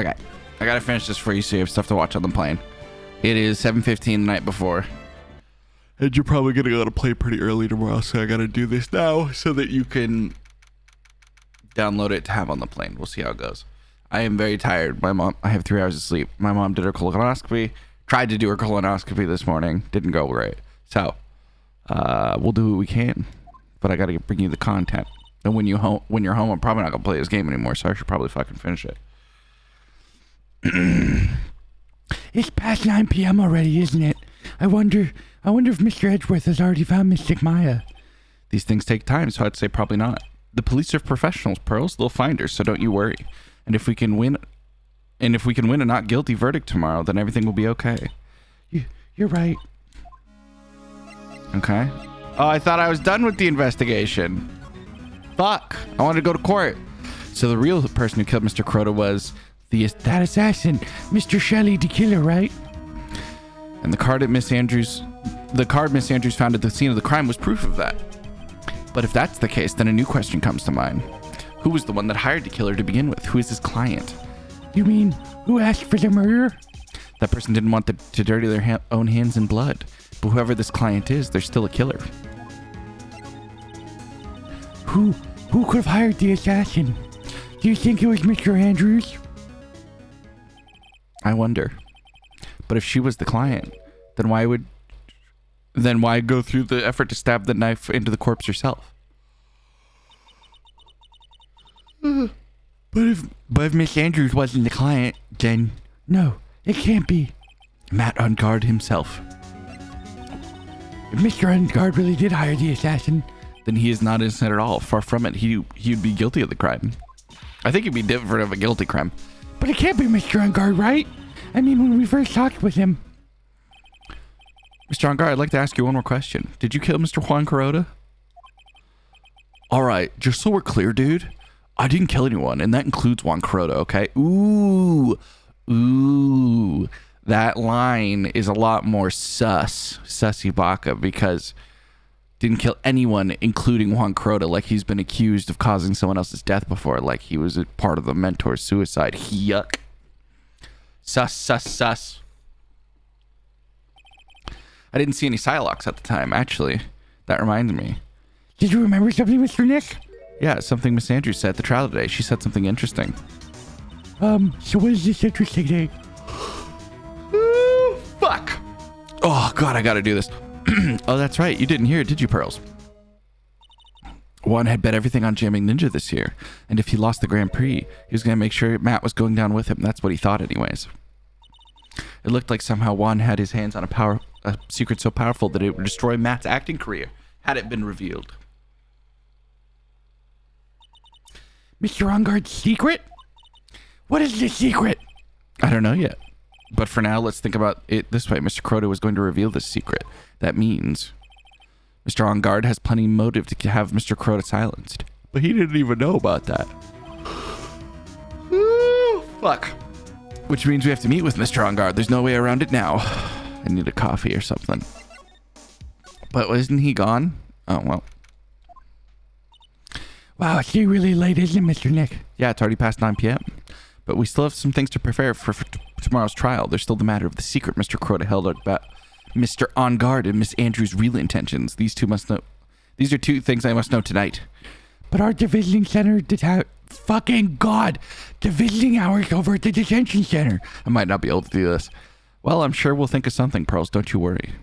Okay. I gotta finish this for you so you have stuff to watch on the plane. It is 7:15 the night before. And you're probably gonna go to play pretty early tomorrow, so I gotta do this now so that you can download it to have on the plane. We'll see how it goes. I am very tired. I have 3 hours of sleep. My mom did her colonoscopy. Tried to do her colonoscopy this morning. Didn't go great. So, we'll do what we can. But I gotta bring you the content. And when you're home, I'm probably not gonna play this game anymore, so I should probably fucking finish it. It's past 9 p.m. already, isn't it? I wonder if Mr. Edgeworth has already found Mystic Maya. These things take time, so I'd say probably not. The police are professionals, Pearls. They'll find her, so don't you worry. And if we can win a not guilty verdict tomorrow, then everything will be okay. You're right. Okay. Oh, I thought I was done with the investigation. Fuck. I wanted to go to court. So the real person who killed Mr. Crota was that assassin, Mr. Shelley, the killer, right? And the card Miss Andrews found at the scene of the crime was proof of that. But if that's the case, then a new question comes to mind. Who was the one that hired the killer to begin with? Who is his client? You mean, who asked for the murder? That person didn't want to dirty their own hands in blood. But whoever this client is, they're still a killer. Who could have hired the assassin? Do you think it was Mr. Andrews? I wonder. But if she was the client, then why go through the effort to stab the knife into the corpse yourself? But if Miss Andrews wasn't the client, then no, it can't be. Matt Ungard himself. If Mr. Ungard really did hire the assassin, then he is not innocent at all. Far from it. He'd be guilty of the crime. I think he'd be different of a guilty crime. But it can't be Mr. Ungard, right? I mean, when we first talked with him. Mr. Ungard, I'd like to ask you one more question. Did you kill Mr. Juan Carota? All right, just so we're clear, dude. I didn't kill anyone, and that includes Juan Carota, okay? Ooh. That line is a lot more sussy baka, because didn't kill anyone, including Juan Carota, like he's been accused of causing someone else's death before, like he was a part of the mentor's suicide. Yuck. Sus. I didn't see any Psylocks at the time, actually. That reminds me. Did you remember something, Mr. Nick? Yeah, something Miss Andrews said at the trial today. She said something interesting. So what is this interesting thing? Fuck. Oh, God, I gotta do this. Oh, that's right. You didn't hear it, did you, Pearls? Juan had bet everything on jamming Ninja this year. And if he lost the Grand Prix, he was going to make sure Matt was going down with him. That's what he thought anyways. It looked like somehow Juan had his hands on a secret so powerful that it would destroy Matt's acting career had it been revealed. Mr. Ungard's secret? What is the secret? I don't know yet. But for now, let's think about it this way. Mr. Crota was going to reveal this secret. That means Mr. Ungard has plenty of motive to have Mr. Crota silenced. But he didn't even know about that. Ooh, fuck. Which means we have to meet with Mr. Ungard. There's no way around it now. I need a coffee or something. But isn't he gone? Oh, well. Wow, it's getting really late, isn't it, Mr. Nick? Yeah, it's already past 9 p.m. But we still have some things to prepare for tomorrow's trial. There's still the matter of the secret Mr. Crota held about Mr. Ungard and Miss Andrews' real intentions. These are two things I must know tonight. But our visiting center fucking God! The visiting hours over at the detention center. I might not be able to do this. Well, I'm sure we'll think of something, Pearls. Don't you worry.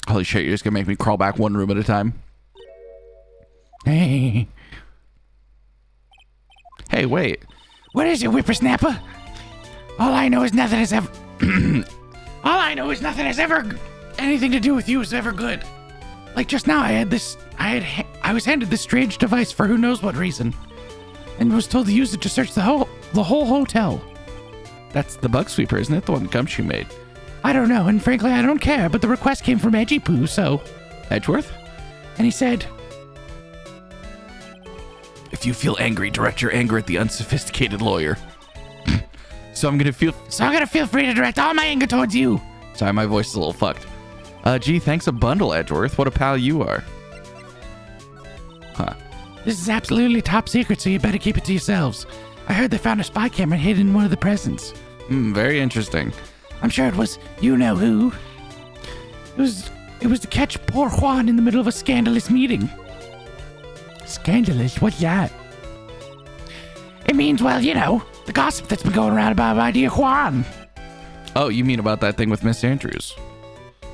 Holy shit, you're just gonna make me crawl back one room at a time? Hey, wait. What is it, whippersnapper? All I know is nothing has ever... anything to do with you is ever good. Like just now, I was handed this strange device for who knows what reason, and was told to use it to search the whole hotel. That's the bug sweeper, isn't it? The one Gumshoe made. I don't know, and frankly, I don't care, but the request came from Edgy Poo, so... Edgeworth? And he said... If you feel angry, direct your anger at the unsophisticated lawyer. So I'm gonna feel free to direct all my anger towards you. Sorry, my voice is a little fucked. Gee, thanks a bundle, Edgeworth. What a pal you are. Huh. This is absolutely top secret, so you better keep it to yourselves. I heard they found a spy camera hidden in one of the presents. Very interesting. I'm sure it was you-know-who. It was to catch poor Juan in the middle of a scandalous meeting. Scandalous? What's that? It means, well, you know, the gossip that's been going around about my dear Juan. Oh, you mean about that thing with Miss Andrews?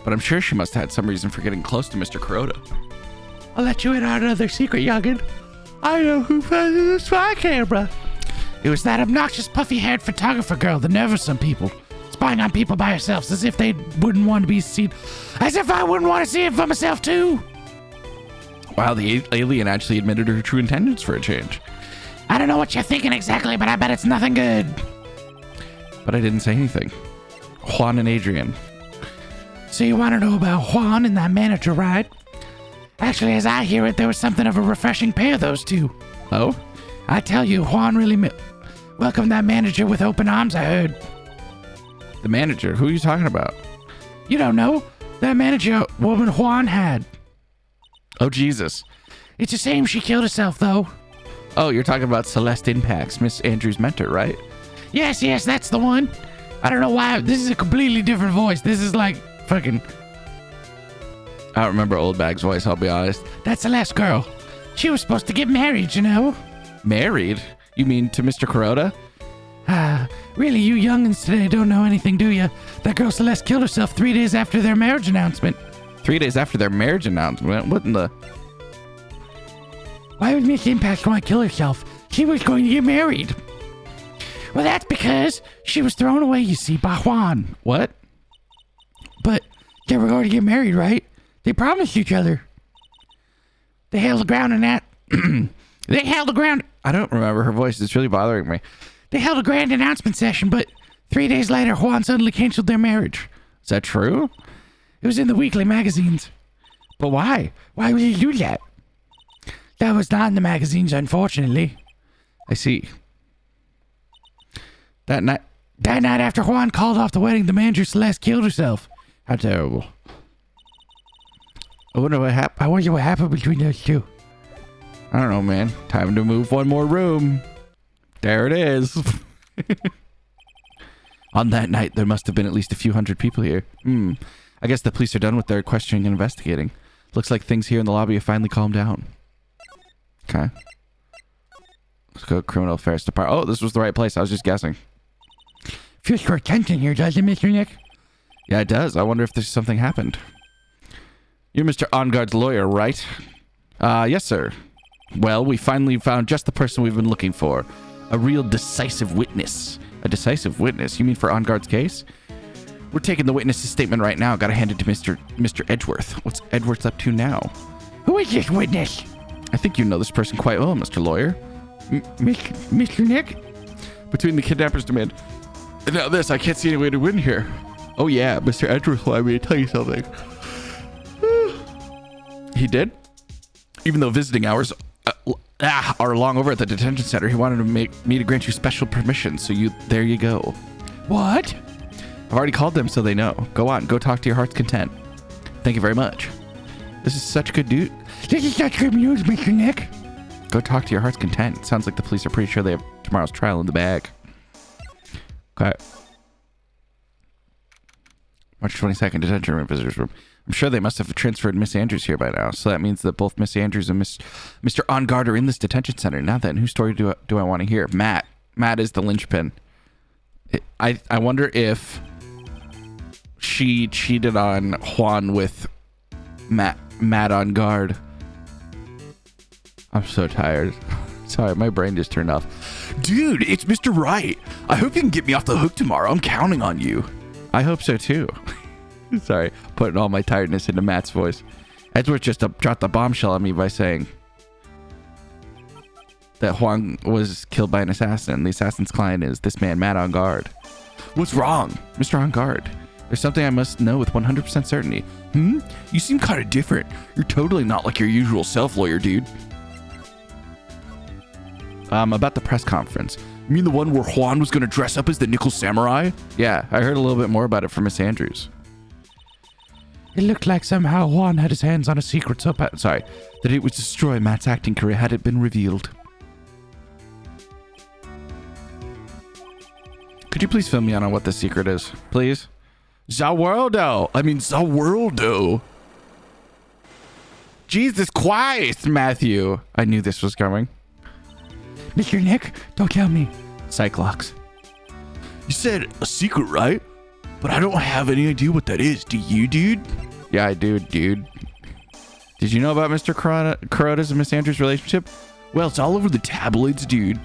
But I'm sure she must have had some reason for getting close to Mr. Kuroda. I'll let you in on another secret, youngin'. I know who found the spy camera. It was that obnoxious, puffy-haired photographer girl that nervous some people, spying on people by herself as if they wouldn't want to be seen. As if I wouldn't want to see it for myself, too. Wow, the alien actually admitted her true intentions for a change. I don't know what you're thinking exactly, but I bet it's nothing good. But I didn't say anything. Juan and Adrian. So you want to know about Juan and that manager, right? Actually, as I hear it, there was something of a refreshing pair, those two. Oh? I tell you, Juan really welcomed that manager with open arms, I heard. The manager? Who are you talking about? You don't know? That manager woman Juan had. Oh, Jesus. It's a shame she killed herself, though. Oh, you're talking about Celeste Impacts, Miss Andrews' mentor, right? Yes, that's the one. I don't know why. This is a completely different voice. This is like fucking... I don't remember Old Bag's voice, I'll be honest. That's Celeste girl. She was supposed to get married, you know? Married? You mean to Mr. Kuroda? Really, you youngins today don't know anything, do you? That girl Celeste killed herself 3 days after their marriage announcement. 3 days after their marriage announcement? What in the... Why would Miss Impact want to kill herself? She was going to get married. Well, that's because she was thrown away, you see, by Juan. What? But they were going to get married, right? They promised each other. They held the ground in that... They held the ground... I don't remember her voice. It's really bothering me. They held a grand announcement session, but 3 days later, Juan suddenly canceled their marriage. Is that true? It was in the weekly magazines. But why? Why would he do that? That was not in the magazines, unfortunately. I see. That night after Juan called off the wedding, the manager Celeste killed herself. How terrible. I wonder what happened between those two. I don't know, man. Time to move one more room. There it is. On that night, there must have been at least a few hundred people here. I guess the police are done with their questioning and investigating. Looks like things here in the lobby have finally calmed down. Okay. Let's go criminal affairs department. Oh, this was the right place. I was just guessing. Feels for attention here, doesn't it, Mr. Nick? Yeah, it does. I wonder if there's something happened. You're Mr. Onguard's lawyer, right? Yes, sir. Well, we finally found just the person we've been looking for. A real decisive witness. A decisive witness? You mean for Onguard's case? We're taking the witness's statement right now. Gotta hand it to Mr. Edgeworth. What's Edgeworth up to now? Who is this witness? I think you know this person quite well, Mr. Lawyer. Mr. Nick? Between the kidnapper's demand and now this, I can't see any way to win here. Oh yeah, Mr. Edgeworth wanted me to tell you something. He did? Even though visiting hours are long over at the detention center, he wanted to make me to grant you special permission, so there you go. What? I've already called them so they know. Go on, go talk to your heart's content. Thank you very much. This is such good news. This is such good news, Mr. Nick. Go talk to your heart's content. Sounds like the police are pretty sure they have tomorrow's trial in the bag. Okay. March 22nd, detention room, visitors room. I'm sure they must have transferred Miss Andrews here by now. So that means that both Miss Andrews and Mr. Onguard are in this detention center. Now then, whose story do I want to hear? Matt. Matt is the linchpin. I wonder if she cheated on Juan with Matt Onguard. I'm so tired. Sorry, my brain just turned off. Dude, it's Mr. Wright. I hope you can get me off the hook tomorrow. I'm counting on you. I hope so too. Sorry, putting all my tiredness into Matt's voice. Edgeworth just dropped the bombshell on me by saying that Juan was killed by an assassin. The assassin's client is this man, Matt Onguard. What's wrong, Mr. Onguard? There's something I must know with 100% certainty. You seem kind of different. You're totally not like your usual self, lawyer dude. About the press conference. You mean the one where Juan was going to dress up as the Nickel Samurai? Yeah, I heard a little bit more about it from Miss Andrews. It looked like somehow Juan had his hands on a secret that it would destroy Matt's acting career had it been revealed. Could you please fill me in on what the secret is, please? Zawaldo. Jesus Christ, Matthew. I knew this was coming. Mr. Nick, don't tell me. Cyclops. You said a secret, right? But I don't have any idea what that is. Do you, dude? Yeah, I do, dude. Did you know about Mr. Kuroda's and Miss Andrews' relationship? Well, it's all over the tabloids, dude.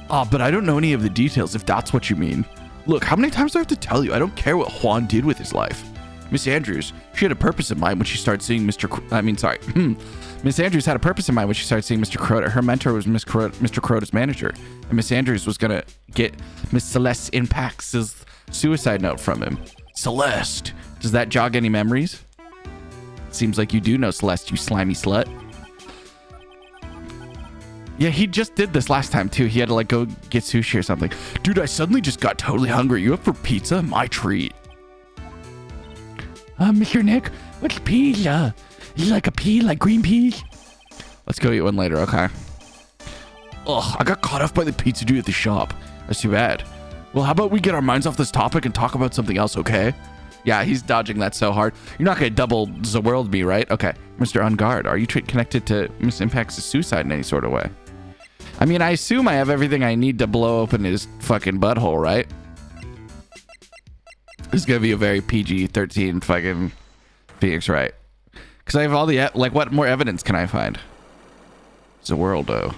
But I don't know any of the details, if that's what you mean. Look, how many times do I have to tell you? I don't care what Juan did with his life. Miss Andrews, she had a purpose in mind when she started seeing Miss Andrews had a purpose in mind when she started seeing Mr. Kuroda. Her mentor was Mr. Kuroda's manager. And Miss Andrews was going to get Miss Celeste Impax's suicide note from him. Celeste. Does that jog any memories? Seems like you do know Celeste, you slimy slut. Yeah, he just did this last time too. He had to like go get sushi or something. Dude, I suddenly just got totally hungry. You up for pizza? My treat. Mr. Nick, what's pizza? Is it like a pea, like green peas? Let's go eat one later, okay? Ugh, I got caught off by the pizza dude at the shop. That's too bad. Well, how about we get our minds off this topic and talk about something else, okay? Yeah, he's dodging that so hard. You're not going to double the world me, right? Okay. Mr. Ungard, are you connected to Miss Impact's suicide in any sort of way? I mean, I assume I have everything I need to blow open his fucking butthole, right? This is going to be a very PG-13 fucking Phoenix Wright. Because I have all the... Like, what more evidence can I find? Zawaldo.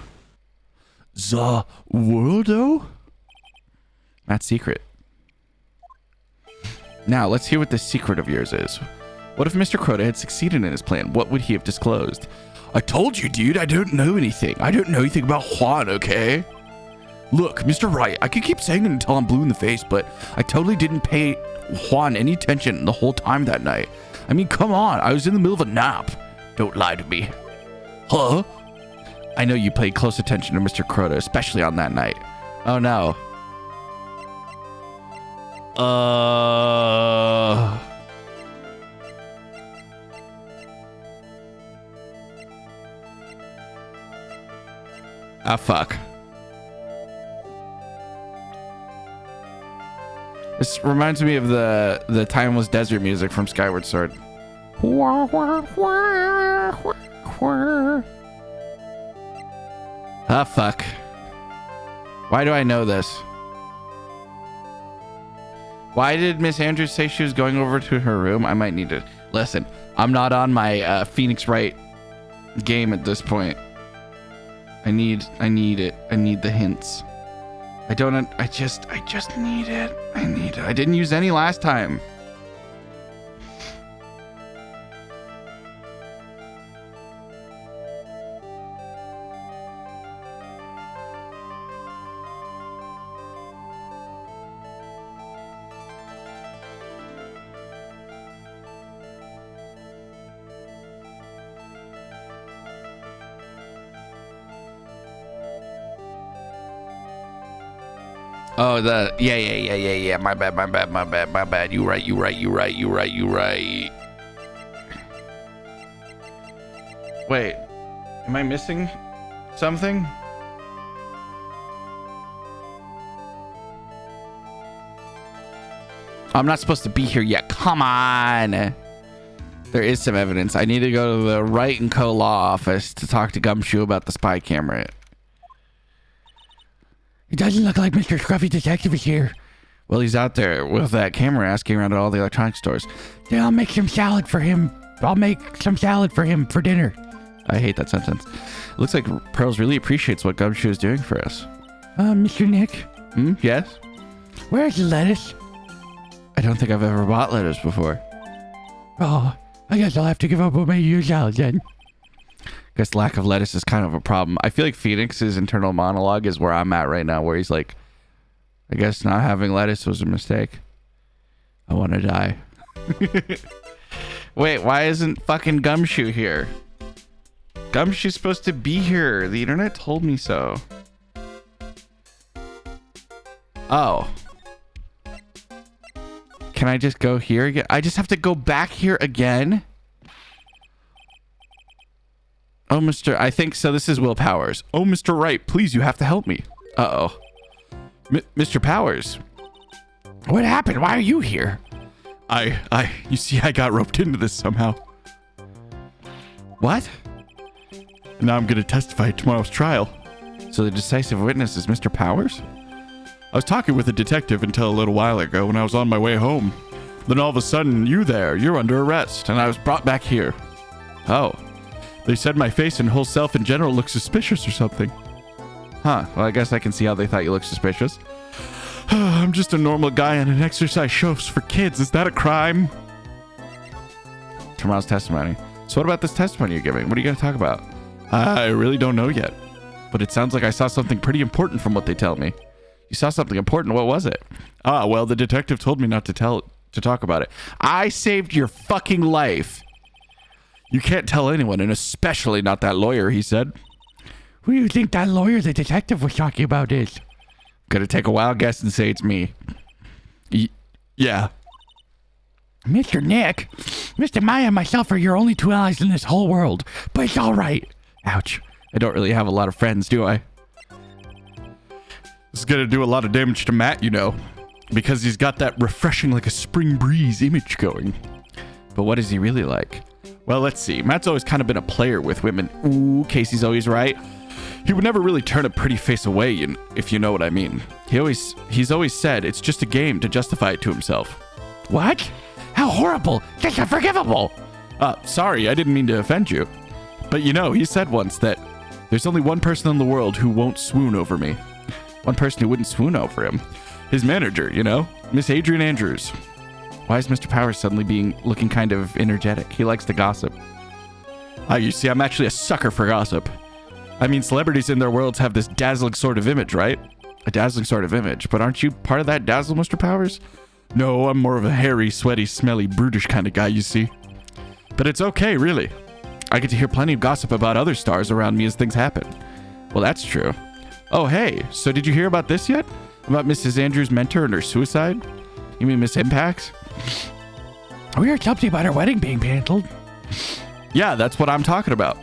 Zawaldo? That's secret. Now, let's hear what the secret of yours is. What if Mr. Kuroda had succeeded in his plan? What would he have disclosed? I told you, dude, I don't know anything. I don't know anything about Juan, okay? Look, Mr. Wright, I could keep saying it until I'm blue in the face, but I totally didn't pay Juan any attention the whole time that night. I mean, come on, I was in the middle of a nap. Don't lie to me. Huh? I know you paid close attention to Mr. Kuroda, especially on that night. Oh, no. Ah, fuck. This reminds me of the timeless desert music from Skyward Sword. Ah, fuck. Why do I know this? Why did Miss Andrews say she was going over to her room? I might need to... Listen, I'm not on my Phoenix Wright game at this point. I need it. I need the hints. I just need it. I need it. I didn't use any last time. Oh, yeah. My bad. You right. Wait, am I missing something? I'm not supposed to be here yet. Come on. There is some evidence. I need to go to the Wright & Co. law office to talk to Gumshoe about the spy camera. It doesn't look like Mr. Scruffy Detective is here. Well, he's out there with that camera asking around at all the electronic stores. Then I'll make some salad for him. I'll make some salad for him for dinner. I hate that sentence. It looks like Pearls really appreciates what Gumshoe is doing for us. Mr. Nick? Hmm? Yes? Where's the lettuce? I don't think I've ever bought lettuce before. Oh, I guess I'll have to give up on my usual salad then. Guess lack of lettuce is kind of a problem. I feel like Phoenix's internal monologue is where I'm at right now, where he's like, I guess not having lettuce was a mistake. I want to die. Wait, why isn't fucking Gumshoe here? Gumshoe's supposed to be here. The internet told me so. Oh. Can I just go here again? I just have to go back here again? Oh, I think so. This is Will Powers. Oh, Mr. Wright, please, you have to help me. Uh-oh. Mr. Powers, What happened? Why are you here? You see, I got roped into this somehow. What? Now I'm going to testify at tomorrow's trial. So the decisive witness is Mr. Powers? I was talking with a detective until a little while ago when I was on my way home. Then all of a sudden, you're under arrest, and I was brought back here. Oh. They said my face and whole self in general looked suspicious or something. Huh. Well, I guess I can see how they thought you looked suspicious. I'm just a normal guy on an exercise show for kids. Is that a crime? Tomorrow's testimony. So what about this testimony you're giving? What are you going to talk about? I really don't know yet. But it sounds like I saw something pretty important from what they tell me. You saw something important. What was it? Well, the detective told me not to talk about it. I saved your fucking life. You can't tell anyone, and especially not that lawyer, he said. Who do you think that lawyer the detective was talking about is? Gonna take a wild guess and say it's me. Yeah. Mr. Nick, Mr. Maya and myself are your only two allies in this whole world, but it's all right. Ouch. I don't really have a lot of friends, do I? This is gonna do a lot of damage to Matt, you know, because he's got that refreshing like a spring breeze image going. But what is he really like? Well, let's see. Matt's always kind of been a player with women. Ooh, Casey's always right. He would never really turn a pretty face away, if you know what I mean. He's always said it's just a game to justify it to himself. What? How horrible! That's unforgivable! Sorry, I didn't mean to offend you. But you know, he said once that there's only one person in the world who won't swoon over me. One person who wouldn't swoon over him. His manager, you know? Miss Adrian Andrews. Why is Mr. Powers suddenly looking kind of energetic? He likes to gossip. You see, I'm actually a sucker for gossip. I mean, celebrities in their worlds have this dazzling sort of image, right? A dazzling sort of image. But aren't you part of that dazzle, Mr. Powers? No, I'm more of a hairy, sweaty, smelly, brutish kind of guy, you see. But it's okay, really. I get to hear plenty of gossip about other stars around me as things happen. Well, that's true. Oh, hey, so did you hear about this yet? About Mrs. Andrews' mentor and her suicide? You mean Miss Impact? We heard something about her wedding being canceled. Yeah, that's what I'm talking about.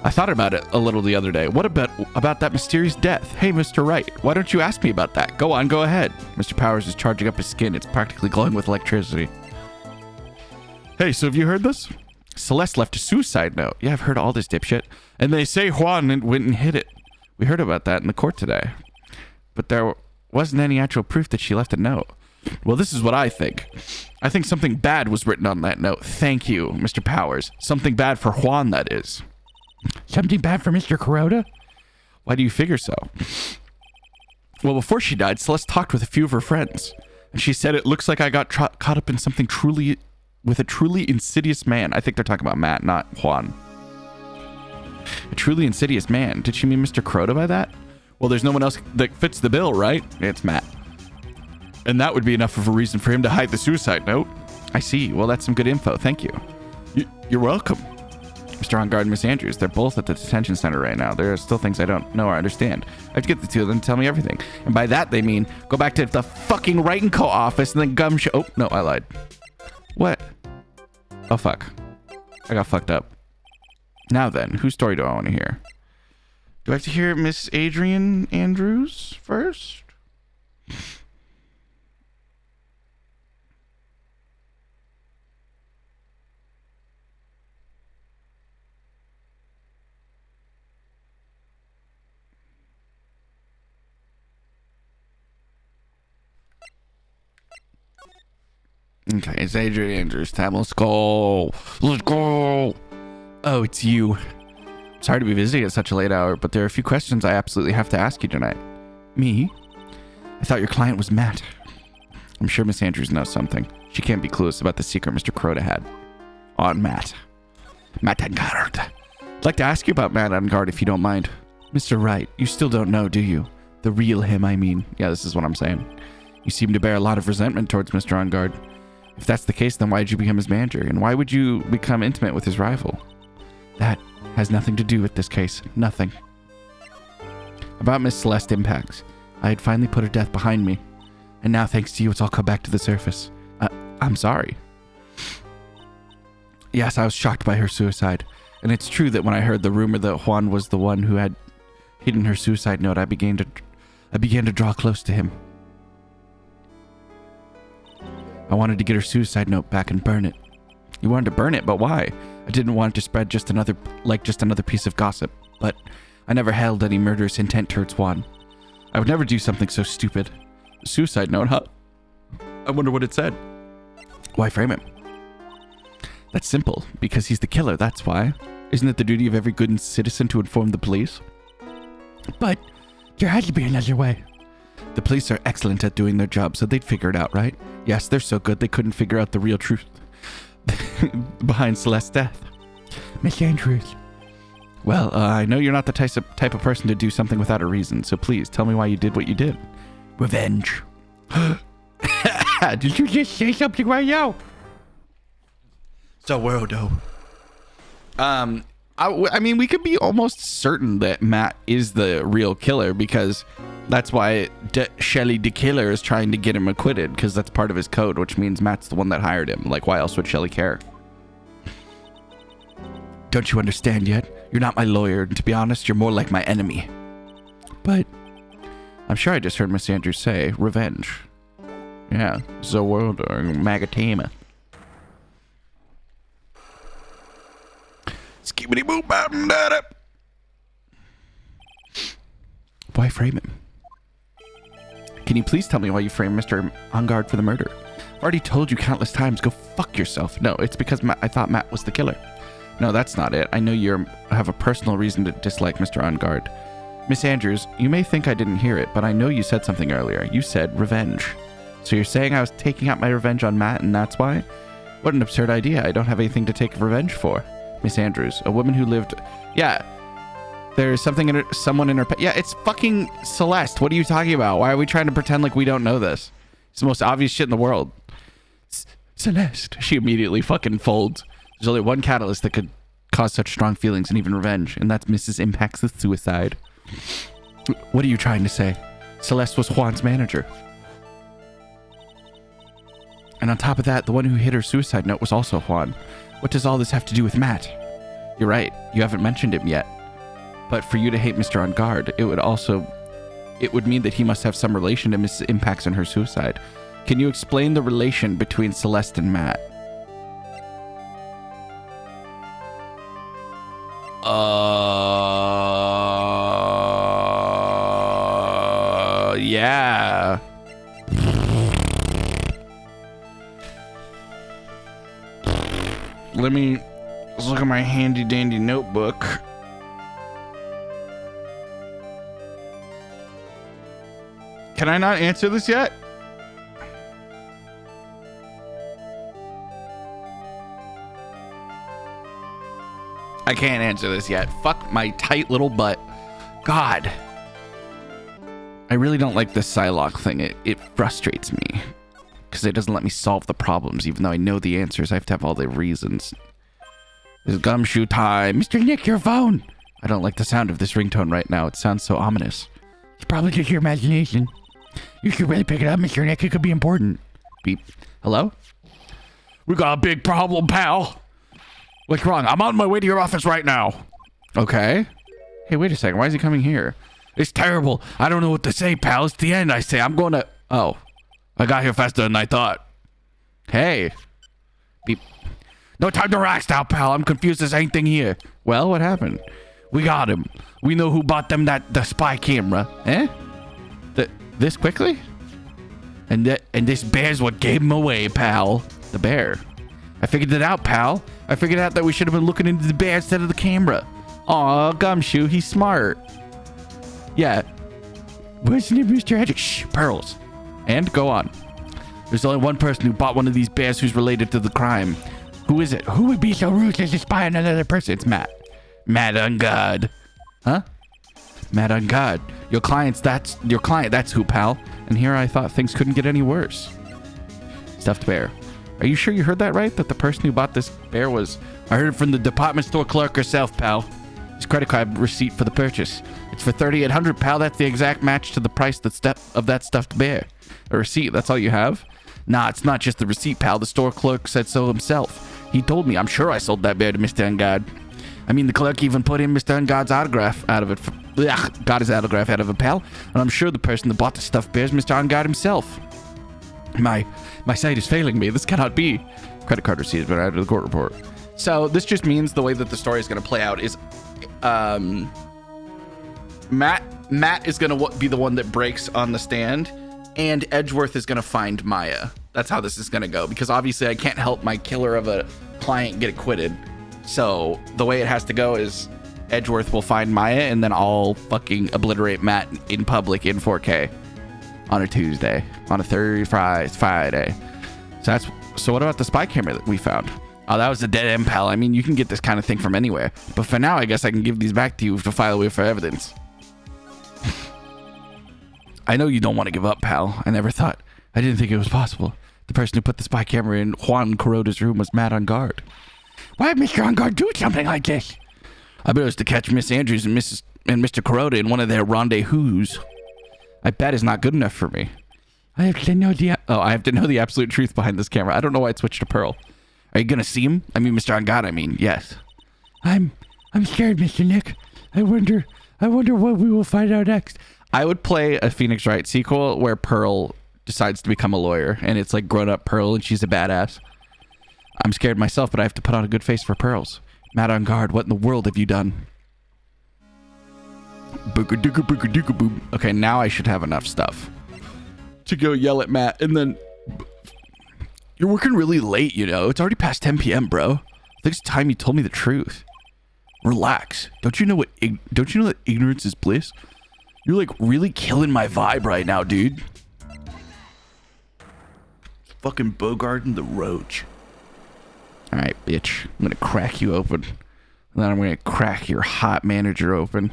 I thought about it a little the other day. What about that mysterious death? Hey, Mr. Wright, why don't you ask me about that? Go on, go ahead. Mr. Powers is charging up his skin. It's practically glowing with electricity. Hey, so have you heard this? Celeste left a suicide note. Yeah, I've heard all this, dipshit. And they say Juan went and hid it. We heard about that in the court today. But there wasn't any actual proof that she left a note. Well, this is what I think. I think something bad was written on that note. Thank you, Mr. Powers. Something bad for Juan, that is. Something bad for Mr. Kuroda? Why do you figure so? Well, before she died, Celeste talked with a few of her friends. And she said it looks like I got caught up in something with a truly insidious man. I think they're talking about Matt, not Juan. A truly insidious man. Did she mean Mr. Kuroda by that? Well, there's no one else that fits the bill, right? It's Matt. And that would be enough of a reason for him to hide the suicide note. I see. Well, that's some good info. Thank you. You're welcome. Mr. On Guard and Miss Andrews, they're both at the detention center right now. There are still things I don't know or understand. I have to get the two of them to tell me everything. And by that, they mean go back to the fucking Wright & Co. office and then gumshoe. Oh, no, I lied. What? Oh, fuck. I got fucked up. Now then, whose story do I want to hear? Do I have to hear Miss Adrian Andrews first? Okay, it's Adrian Andrews time. Let's go. Let's go. Oh, it's you. Sorry to be visiting at such a late hour, but there are a few questions I absolutely have to ask you tonight. Me? I thought your client was Matt. I'm sure Miss Andrews knows something. She can't be clueless about the secret Mr. Kuroda had. On Matt. Matt Engard. I'd like to ask you about Matt Engard if you don't mind. Mr. Wright, you still don't know, do you? The real him, I mean. Yeah, this is what I'm saying. You seem to bear a lot of resentment towards Mr. Engard. If that's the case, then why did you become his manager? And why would you become intimate with his rival? That has nothing to do with this case. Nothing. About Miss Celeste Impact. I had finally put her death behind me. And now, thanks to you, it's all come back to the surface. I'm sorry. Yes, I was shocked by her suicide. And it's true that when I heard the rumor that Juan was the one who had hidden her suicide note, I began to draw close to him. I wanted to get her suicide note back and burn it. You wanted to burn it, but why? I didn't want it to spread just another piece of gossip, but I never held any murderous intent towards Juan. I would never do something so stupid. A suicide note, huh? I wonder what it said. Why frame him? That's simple, because he's the killer, that's why. Isn't it the duty of every good citizen to inform the police? But there had to be another way. The police are excellent at doing their job, so they'd figure it out, right? Yes, they're so good they couldn't figure out the real truth behind Celeste's death. Miss Andrews. Well, I know you're not the type of person to do something without a reason, so please tell me why you did what you did. Revenge. Did you just say something right now? So Wordo. I mean, we could be almost certain that Matt is the real killer because that's why Shelly the killer is trying to get him acquitted because that's part of his code, which means Matt's the one that hired him. Like, why else would Shelly care? Don't you understand yet? You're not my lawyer, and to be honest, you're more like my enemy. But I'm sure I just heard Miss Andrews say revenge. Yeah, Zoword or Magatama. Skibbity boop bam da. Why frame him? Can you please tell me why you framed Mr. Ungard for the murder? I've already told you countless times, go fuck yourself. No, it's because I thought Matt was the killer. No, that's not it. I know you have a personal reason to dislike Mr. Ungard. Miss Andrews, you may think I didn't hear it, but I know you said something earlier. You said revenge. So you're saying I was taking out my revenge on Matt and that's why? What an absurd idea. I don't have anything to take revenge for. Miss Andrews, a woman who lived... Yeah, there's something in her, someone in her... Yeah, it's fucking Celeste. What are you talking about? Why are we trying to pretend like we don't know this? It's the most obvious shit in the world. Celeste. She immediately fucking folds. There's only one catalyst that could cause such strong feelings and even revenge, and that's Mrs. Impact's suicide. What are you trying to say? Celeste was Juan's manager. And on top of that, the one who hit her suicide note was also Juan. What does all this have to do with Matt? You're right, you haven't mentioned him yet. But for you to hate Mr. On Guard, it would mean that he must have some relation to Mrs. Impacts and her suicide. Can you explain the relation between Celeste and Matt? Yeah. Let's look at my handy dandy notebook. Can I not answer this yet? I can't answer this yet. Fuck my tight little butt. God. I really don't like this Psylocke thing. It frustrates me. Because it doesn't let me solve the problems, even though I know the answers. I have to have all the reasons. It's gumshoe time. Mr. Nick, your phone. I don't like the sound of this ringtone right now. It sounds so ominous. It's probably just your imagination. You should really pick it up, Mr. Nick. It could be important. Beep. Hello? We got a big problem, pal. What's wrong? I'm on my way to your office right now. Okay. Hey, wait a second. Why is he coming here? It's terrible. I don't know what to say, pal. It's the end, I say. I'm going to... Oh. I got here faster than I thought. Hey. Beep. No time to relax now, pal. I'm confused as anything here. Well, what happened? We got him. We know who bought them the spy camera. Eh? This quickly? And this bear's what gave him away, pal. The bear. I figured it out, pal. I figured out that we should have been looking into the bear instead of the camera. Aw, Gumshoe, he's smart. Yeah. What's your name, Mr. Hedrick? Shh, Pearls. And go on. There's only one person who bought one of these bears who's related to the crime. Who is it? Who would be so rude as to spy on another person? It's Matt. Matt on God. Huh? Matt on God. Your client, that's who, pal. And here I thought things couldn't get any worse. Stuffed bear. Are you sure you heard that right? That the person who bought this bear was... I heard it from the department store clerk herself, pal. His credit card receipt for the purchase. It's for $3,800, pal. That's the exact match to the price of that stuffed bear. A receipt, that's all you have? Nah, it's not just the receipt, pal. The store clerk said so himself. He told me. I'm sure I sold that bear to Mr. Ungard. I mean, the clerk even put in Mr. Ungard's autograph out of it. Got his autograph out of it, pal. And I'm sure the person that bought the stuffed bear is Mr. Ungard himself. My sight is failing me. This cannot be. Credit card receipt has been added to the court report. So this just means the way that the story is going to play out is Matt is going to be the one that breaks on the stand, and Edgeworth is going to find Maya. That's how this is going to go, because obviously I can't help my killer of a client get acquitted. So the way it has to go is Edgeworth will find Maya, and then I'll fucking obliterate Matt in public in 4K on a Tuesday, on a Friday. So what about the spy camera that we found? Oh, that was a dead end, pal. I mean, you can get this kind of thing from anywhere. But for now, I guess I can give these back to you to file away for evidence. I know you don't want to give up, pal. I didn't think it was possible. The person who put the spy camera in Juan Coroda's room was Matt on guard. Why would Mr. On Guard do something like this? I bet it was to catch Miss Andrews and Mr. Kuroda in one of their rendezvous. I bet is not good enough for me. I have to know the absolute truth behind this camera. I don't know why it switched to Pearl. Are you gonna see him? I mean, Mr. On God, yes. I'm scared, Mr. Nick. I wonder what we will find out next. I would play a Phoenix Wright sequel where Pearl decides to become a lawyer, and it's like grown-up Pearl, and she's a badass. I'm scared myself, but I have to put on a good face for Pearls. Matt On Guard, what in the world have you done? Okay, now I should have enough stuff to go yell at Matt, and then... You're working really late, you know. It's already past 10 p.m., bro. I think it's time you told me the truth. Relax. Don't you know that ignorance is bliss? You're like really killing my vibe right now, dude. Fucking Bogart and the Roach. All right, bitch. I'm gonna crack you open. And then I'm gonna crack your hot manager open.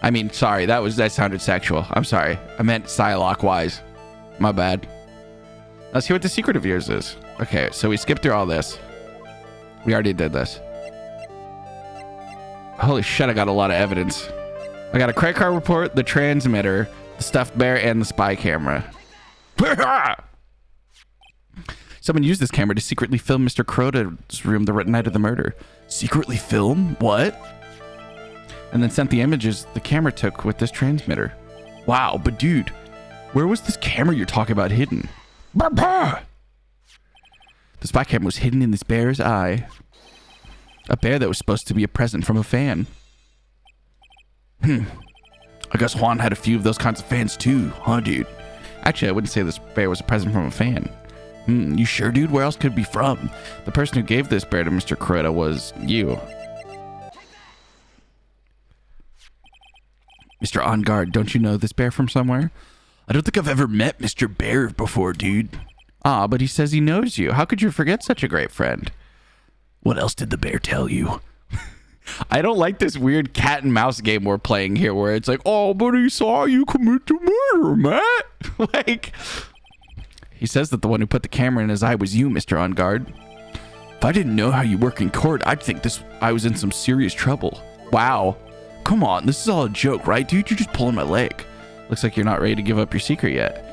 I mean, sorry, that sounded sexual. I'm sorry. I meant Psylocke-wise. My bad. Let's see what the secret of yours is. Okay, so we skipped through all this. We already did this. Holy shit, I got a lot of evidence. I got a credit card report, the transmitter, the stuffed bear, and the spy camera. Someone used this camera to secretly film Mr. Kuroda's room the night of the murder. Secretly film? What? And then sent the images the camera took with this transmitter. Wow, but dude, where was this camera you're talking about hidden? The spy camera was hidden in this bear's eye. A bear that was supposed to be a present from a fan. I guess Juan had a few of those kinds of fans too, huh, dude? Actually, I wouldn't say this bear was a present from a fan. You sure, dude? Where else could it be from? The person who gave this bear to Mr. Kuroda was you. Mr. On Guard, don't you know this bear from somewhere? I don't think I've ever met Mr. Bear before, dude. Ah, but he says he knows you. How could you forget such a great friend? What else did the bear tell you? I don't like this weird cat and mouse game we're playing here where it's like, oh, but he saw you commit the murder, Matt. Like, he says that the one who put the camera in his eye was you, Mr. On Guard. If I didn't know how you work in court, I'd think I was in some serious trouble. Wow. Come on, this is all a joke, right, dude? You're just pulling my leg. Looks like you're not ready to give up your secret yet.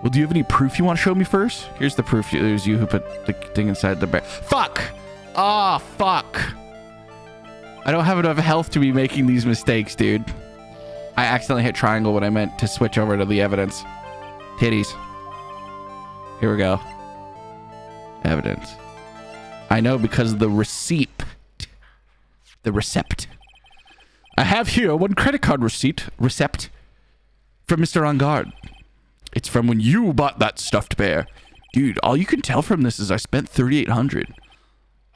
Well, do you have any proof you want to show me first? Here's the proof. It was you who put the thing inside the bear. Fuck! Ah, fuck. I don't have enough health to be making these mistakes, dude. I accidentally hit triangle when I meant to switch over to the evidence. Titties. Here we go. Evidence. I know because of the receipt. The recept. I have here one credit card receipt. From Mr. On Guard. It's from when you bought that stuffed bear. Dude, all you can tell from this is I spent $3,800.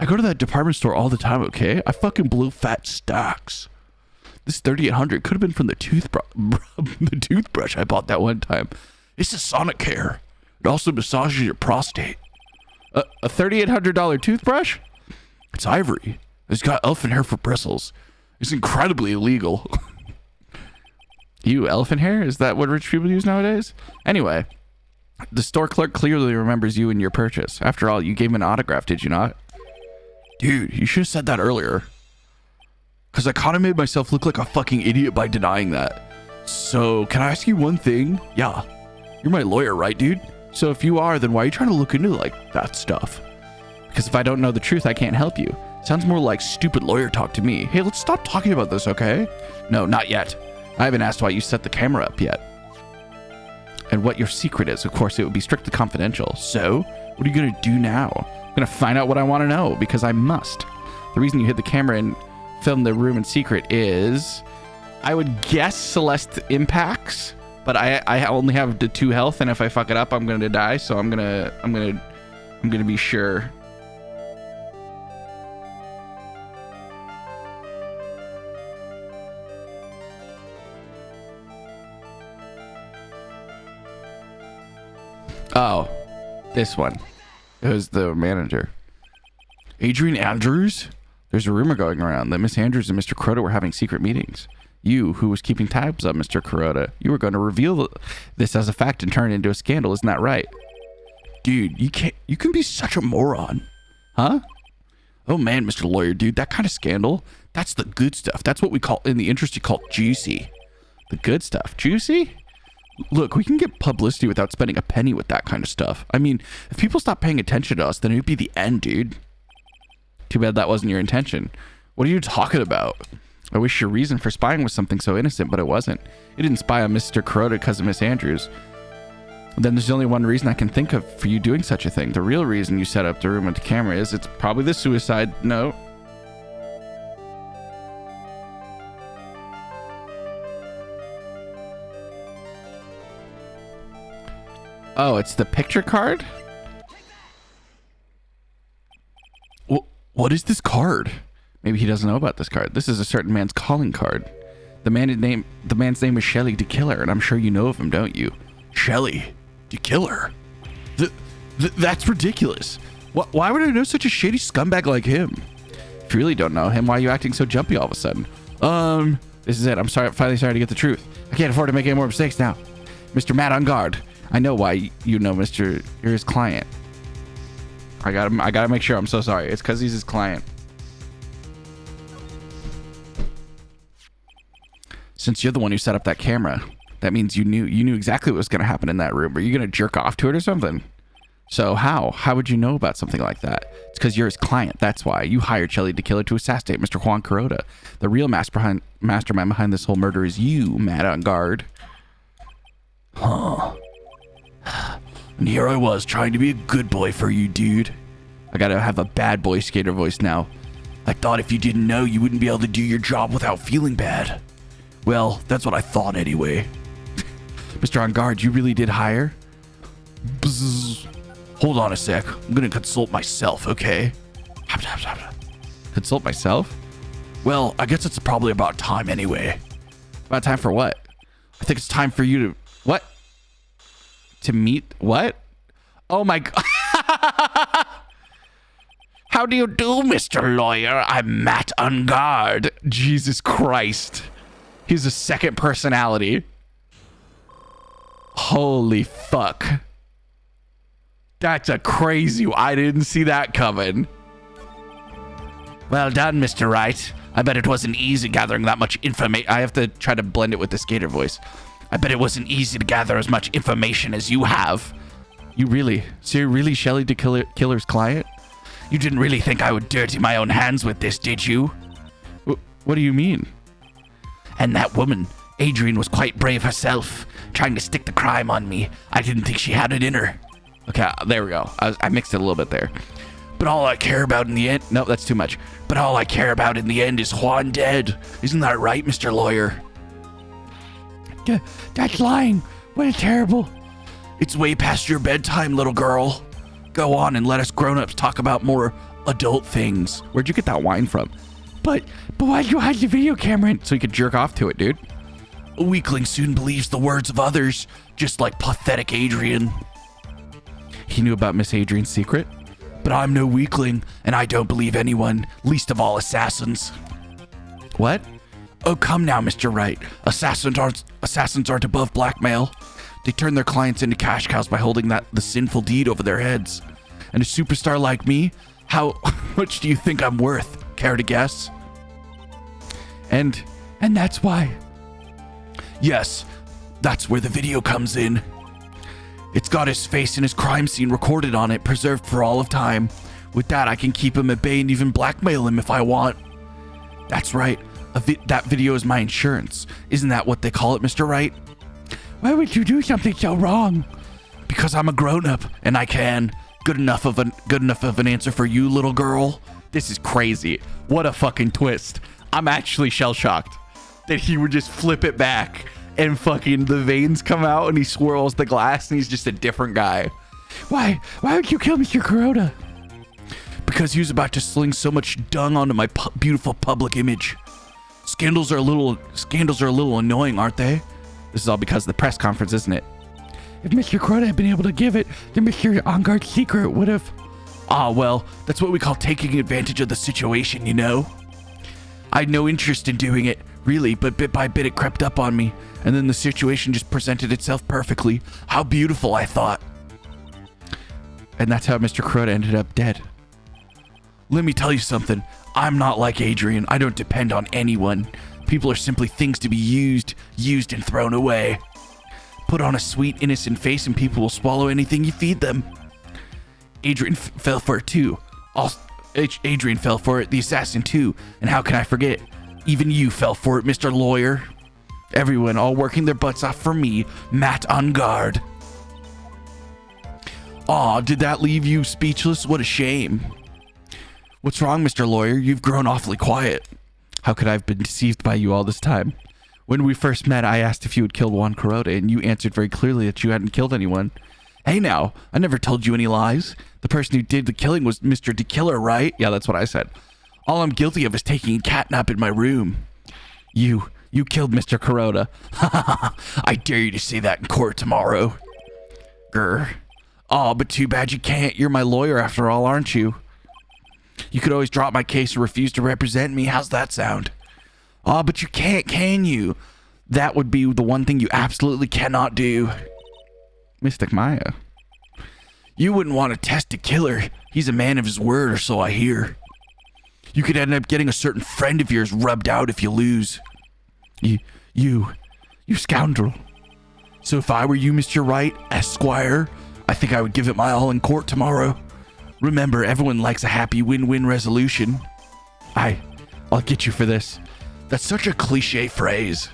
I go to that department store all the time, okay? I fucking blew fat stacks. This $3,800 could have been from the toothbrush I bought that one time. It's a Sonicare. It also massages your prostate. A $3,800 toothbrush? It's ivory. It's got elephant hair for bristles. It's incredibly illegal. You, elephant hair? Is that what rich people use nowadays? Anyway, the store clerk clearly remembers you and your purchase. After all, you gave him an autograph, did you not? Dude, you should have said that earlier. Because I kind of made myself look like a fucking idiot by denying that. So, can I ask you one thing? Yeah. You're my lawyer, right, dude? So if you are, then why are you trying to look into, like, that stuff? Because if I don't know the truth, I can't help you. Sounds more like stupid lawyer talk to me. Hey, let's stop talking about this, okay? No, not yet. I haven't asked why you set the camera up yet. and what your secret is. Of course, it would be strictly confidential. So, what are you going to do now? I'm going to find out what I want to know, because I must. The reason you hid the camera and filmed the room in secret is, I would guess Celeste impacts, but I only have the 2 health, and if I fuck it up, I'm going to die. So I'm going to be sure. Oh, this one. It was the manager. Adrian Andrews? There's a rumor going around that Miss Andrews and Mr. Kuroda were having secret meetings. You, who was keeping tabs on Mr. Kuroda, you were going to reveal this as a fact and turn it into a scandal. Isn't that right? Dude, you can be such a moron. Huh? Oh man, Mr. Lawyer, dude, that kind of scandal, that's the good stuff. That's what we call, in the industry, called juicy. The good stuff. Juicy? Look, we can get publicity without spending a penny with that kind of stuff. I mean, if people stop paying attention to us, then it would be the end, dude. Too bad that wasn't your intention. What are you talking about? I wish your reason for spying was something so innocent, but it wasn't. You didn't spy on Mr. Kuroda because of Miss Andrews. Then there's only one reason I can think of for you doing such a thing. The real reason you set up the room with the camera is it's probably the suicide note. Oh, it's the picture card? What is this card? Maybe he doesn't know about this card. This is a certain man's calling card. The man's name is Shelly DeKiller, and I'm sure you know of him, don't you? Shelly DeKiller? That's ridiculous. Why would I know such a shady scumbag like him? If you really don't know him, why are you acting so jumpy all of a sudden? This is it. I'm finally starting to get the truth. I can't afford to make any more mistakes now. Mr. Matt, on guard. I know why you know you're his client. I gotta make sure. I'm so sorry. It's because he's his client. Since you're the one who set up that camera, that means you knew exactly what was gonna happen in that room. Are you gonna jerk off to it or something? So how would you know about something like that? It's because you're his client. That's why you hired Shelly DeKiller to assassinate Mr. Juan Kuroda. The real mastermind behind this whole murder is you, Matt, on guard. Huh. And here I was trying to be a good boy for you, dude. I gotta have a bad boy skater voice now. I thought if you didn't know, you wouldn't be able to do your job without feeling bad. Well, that's what I thought anyway. Mr. On Guard, you really did hire? Bzz. Hold on a sec. I'm gonna consult myself, okay? Consult myself? Well, I guess it's probably about time anyway. About time for what? I think it's time for you to... What? To meet what? Oh my god. How do you do, Mr. Lawyer? I'm Matt on Guard. Jesus Christ. He's a second personality. Holy fuck. That's a crazy... I didn't see that coming. Well done, Mr. Wright. I bet it wasn't easy gathering that much information. I have to try to blend it with the skater voice. I bet it wasn't easy to gather as much information as you have. You really? So you're really Shelly DeKiller's client? You didn't really think I would dirty my own hands with this, did you? What do you mean? And that woman, Adrian, was quite brave herself, trying to stick the crime on me. I didn't think she had it in her. Okay, there we go. I mixed it a little bit there. But all I care about in the end... No, that's too much. But all I care about in the end is Juan dead. Isn't that right, Mr. Lawyer? That's lying. What a terrible... It's way past your bedtime, little girl. Go on and let us grown-ups talk about more adult things. Where'd you get that wine from? But why'd you hide the video camera in? So you could jerk off to it, dude. A weakling soon believes the words of others, just like pathetic Adrian. He knew about Miss Adrian's secret? But I'm no weakling, and I don't believe anyone, least of all assassins. What? Oh, come now, Mr. Wright. Assassins aren't above blackmail. They turn their clients into cash cows by holding the sinful deed over their heads. And a superstar like me, how much do you think I'm worth? Care to guess? And that's why. Yes, that's where the video comes in. It's got his face and his crime scene recorded on it, preserved for all of time. With that, I can keep him at bay and even blackmail him if I want. That's right. That video is my insurance. Isn't that what they call it, Mr. Wright? Why would you do something so wrong? Because I'm a grown-up and I can. Good enough of an answer for you, little girl. This is crazy. What a fucking twist. I'm actually shell-shocked that he would just flip it back and fucking the veins come out and he swirls the glass and he's just a different guy. Why would you kill Mr. Kuroda? Because he was about to sling so much dung onto my beautiful public image. Scandals are a little annoying, aren't they? This is all because of the press conference, isn't it? If Mr. Kuroda had been able to give it, then Mr. On-Guard's secret would have... Ah, well, that's what we call taking advantage of the situation, you know? I had no interest in doing it, really, but bit by bit it crept up on me, and then the situation just presented itself perfectly. How beautiful, I thought. And that's how Mr. Kuroda ended up dead. Let me tell you something. I'm not like Adrian. I don't depend on anyone. People are simply things to be used and thrown away. Put on a sweet, innocent face and people will swallow anything you feed them. Adrian fell for it too. Adrian fell for it, the assassin too. And how can I forget? Even you fell for it, Mr. Lawyer. Everyone all working their butts off for me, Matt on guard. Aw, did that leave you speechless? What a shame. What's wrong, Mr. Lawyer? You've grown awfully quiet. How could I have been deceived by you all this time? When we first met, I asked if you had killed Juan Kuroda, and you answered very clearly that you hadn't killed anyone. Hey now, I never told you any lies. The person who did the killing was Mr. DeKiller, right? Yeah, that's what I said. All I'm guilty of is taking a catnap in my room. You killed Mr. Kuroda. I dare you to say that in court tomorrow. Grr. Oh, but too bad you can't. You're my lawyer after all, aren't you? You could always drop my case and refuse to represent me. How's that sound? Oh, but you can't, can you? That would be the one thing you absolutely cannot do. Mystic Maya. You wouldn't want to test a killer. He's a man of his word, or so I hear. You could end up getting a certain friend of yours rubbed out if you lose. You scoundrel. So if I were you, Mr. Wright, Esquire, I think I would give it my all in court tomorrow. Remember, everyone likes a happy win-win resolution. I'll get you for this. That's such a cliche phrase.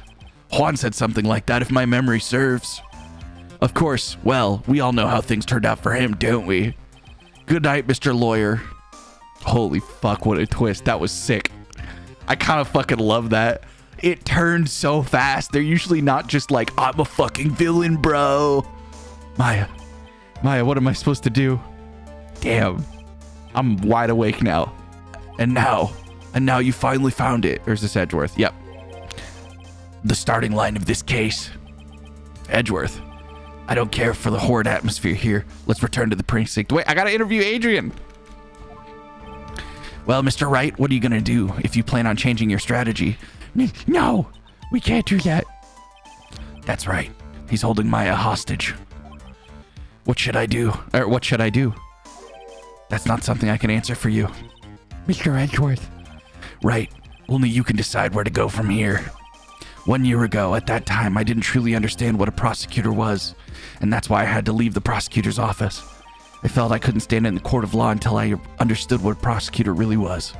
Juan said something like that if my memory serves. Of course, well, we all know how things turned out for him, don't we? Good night, Mr. Lawyer. Holy fuck, what a twist. That was sick. I kind of fucking love that. It turned so fast. They're usually not just like, I'm a fucking villain, bro. Maya, what am I supposed to do? Damn. I'm wide awake now. And now you finally found it. Or is this Edgeworth? Yep. The starting line of this case. Edgeworth, I don't care for the horrid atmosphere here. Let's return to the precinct. Wait, I gotta interview Adrian. Well, Mr. Wright, what are you gonna do if you plan on changing your strategy? No, we can't do that. That's right. He's holding Maya hostage. What should I do? What should I do? That's not something I can answer for you. Mr. Edgeworth. Right. Only you can decide where to go from here. 1 year ago, at that time, I didn't truly understand what a prosecutor was, and that's why I had to leave the prosecutor's office. I felt I couldn't stand in the court of law until I understood what a prosecutor really was.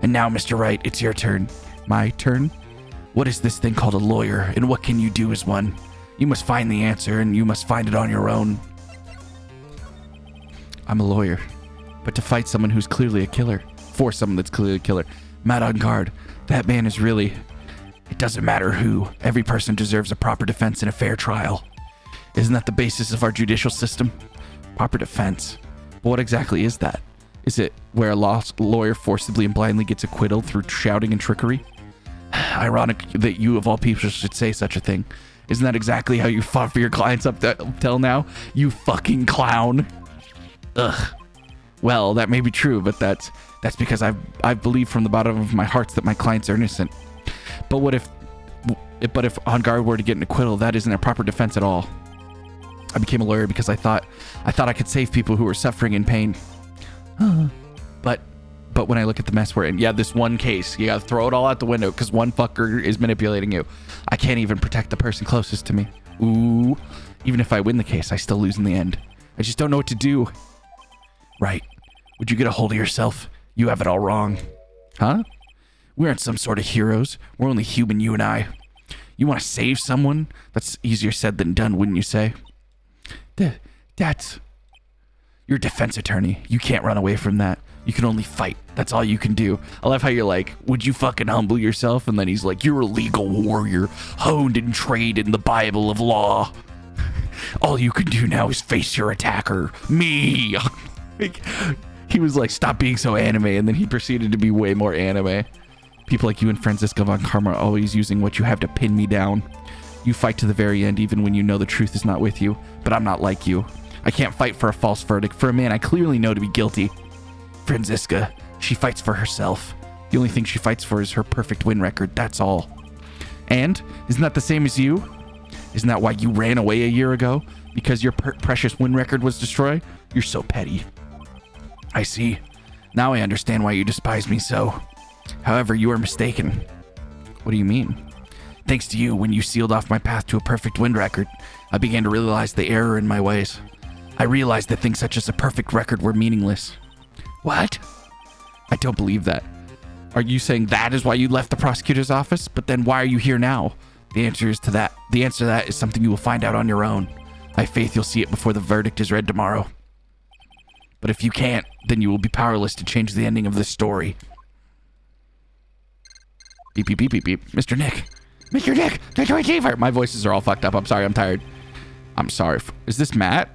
And now, Mr. Wright, it's your turn. My turn? What is this thing called a lawyer, and what can you do as one? You must find the answer, and you must find it on your own. I'm a lawyer, but to fight someone who's clearly a killer, for someone that's clearly a killer, Matt on guard, that man is really... It doesn't matter who. Every person deserves a proper defense and a fair trial. Isn't that the basis of our judicial system? Proper defense. But what exactly is that? Is it where a lawyer forcibly and blindly gets acquitted through shouting and trickery? Ironic that you of all people should say such a thing. Isn't that exactly how you fought for your clients up till now? You fucking clown. Ugh. Well, that may be true, but that's because I believe from the bottom of my heart that my clients are innocent. But what if On Guard were to get an acquittal? That isn't a proper defense at all. I became a lawyer because I thought I could save people who were suffering in pain. But when I look at the mess we're in, yeah, this one case, you gotta throw it all out the window because one fucker is manipulating you. I can't even protect the person closest to me. Ooh. Even if I win the case, I still lose in the end. I just don't know what to do. Right. Would you get a hold of yourself? You have it all wrong. Huh? We aren't some sort of heroes. We're only human, you and I. You want to save someone? That's easier said than done, wouldn't you say? That's... You're a defense attorney. You can't run away from that. You can only fight. That's all you can do. I love how you're like, would you fucking humble yourself? And then he's like, you're a legal warrior, honed and trained in the Bible of law. All you can do now is face your attacker, me. He was like, stop being so anime, and then he proceeded to be way more anime. People like you and Franziska von Karma are always using what you have to pin me down. You fight to the very end even when you know the truth is not with you, but I'm not like you. I can't fight for a false verdict for a man I clearly know to be guilty. Franziska, she fights for herself. The only thing she fights for is her perfect win record, that's all. And, isn't that the same as you? Isn't that why you ran away a year ago? Because your precious win record was destroyed? You're so petty. I see. Now I understand why you despise me so. However, you are mistaken. What do you mean? Thanks to you, when you sealed off my path to a perfect win record, I began to realize the error in my ways. I realized that things such as a perfect record were meaningless. What? I don't believe that. Are you saying that is why you left the prosecutor's office? But then why are you here now? The answer to that is something you will find out on your own. I have faith you'll see it before the verdict is read tomorrow. But if you can't, then you will be powerless to change the ending of this story. Beep, beep, beep, beep, beep. Mr. Nick, the receiver. My voices are all fucked up. I'm sorry, I'm tired. I'm sorry. Is this Matt?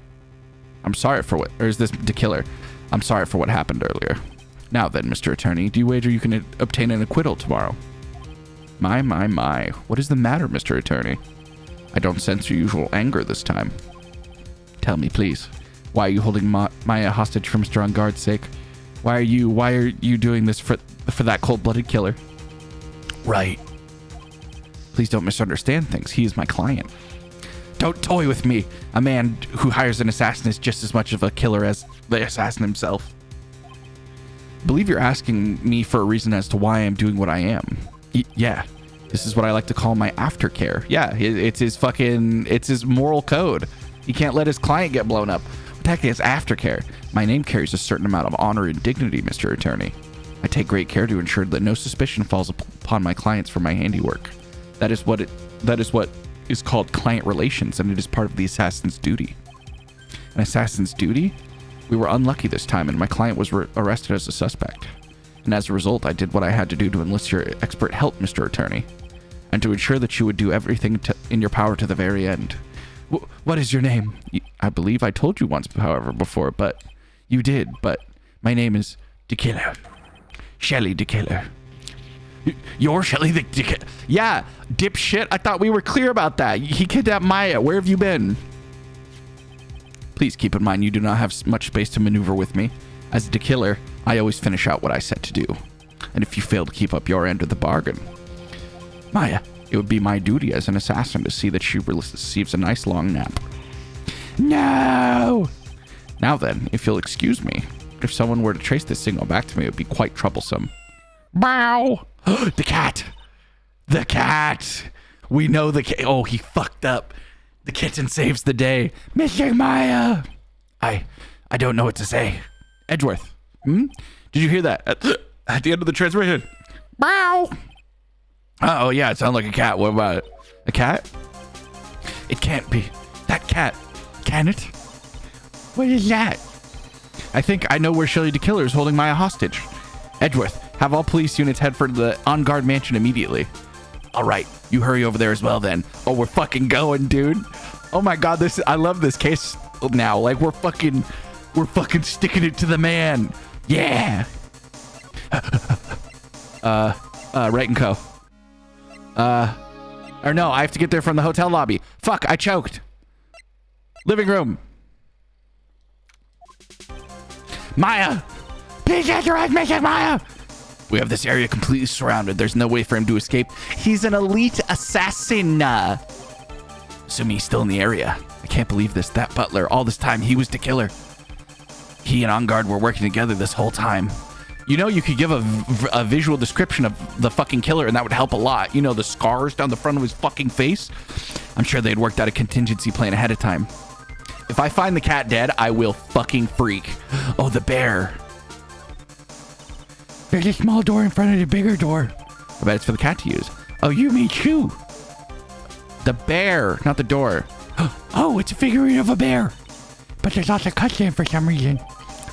I'm sorry for what, or is this the killer? I'm sorry for what happened earlier. Now then, Mr. Attorney, do you wager you can obtain an acquittal tomorrow? My. What is the matter, Mr. Attorney? I don't sense your usual anger this time. Tell me, please. Why are you holding Maya hostage for Mr. Engard's sake? Why are you doing this for that cold-blooded killer? Right. Please don't misunderstand things. He is my client. Don't toy with me. A man who hires an assassin is just as much of a killer as the assassin himself. I believe you're asking me for a reason as to why I'm doing what I am. Yeah. This is what I like to call my aftercare. Yeah, it's his moral code. He can't let his client get blown up. What the heck is aftercare? My name carries a certain amount of honor and dignity, Mr. Attorney. I take great care to ensure that no suspicion falls upon my clients for my handiwork. That is what is called client relations, and it is part of the assassin's duty. An assassin's duty? We were unlucky this time, and my client was arrested as a suspect. And as a result, I did what I had to do to enlist your expert help, Mr. Attorney, and to ensure that you would do everything in your power to the very end. What is your name? I believe I told you once, however, before, but you did. But my name is DeKiller. Shelley DeKiller. You're Shelley DeKiller? Yeah, dipshit. I thought we were clear about that. He kidnapped Maya. Where have you been? Please keep in mind you do not have much space to maneuver with me. As the killer, I always finish out what I set to do. And if you fail to keep up your end of the bargain, Maya, it would be my duty as an assassin to see that she receives a nice long nap. No! Now then, if you'll excuse me, if someone were to trace this signal back to me, it would be quite troublesome. Bow! The cat! The cat! We know the cat. Oh, he fucked up. The kitten saves the day. Mr. Maya! I don't know what to say. Edgeworth, did you hear that? At the end of the transmission. Bow! Oh, yeah, it sounded like a cat. What about it? A cat? It can't be. That cat. Can it? What is that? I think I know where Shelley DeKiller is holding Maya hostage. Edgeworth, have all police units head for the on-guard mansion immediately. All right, you hurry over there as well then. Oh, we're fucking going, dude. Oh my God, I love this case now. Like we're fucking sticking it to the man. Yeah. Wright and Co. Or no, I have to get there from the hotel lobby. Fuck, I choked. Living room. Maya! Please get your eyes, Mrs. Maya! We have this area completely surrounded. There's no way for him to escape. He's an elite assassin. Assuming he's still in the area. I can't believe this. That butler, all this time, he was the killer. He and On Guard were working together this whole time. You know, you could give a visual description of the fucking killer, and that would help a lot. You know, the scars down the front of his fucking face. I'm sure they'd worked out a contingency plan ahead of time. If I find the cat dead, I will fucking freak. Oh, the bear. There's a small door in front of the bigger door. I bet it's for the cat to use. Oh, you mean chew. The bear, not the door. Oh, it's a figurine of a bear. But there's also cutscene for some reason.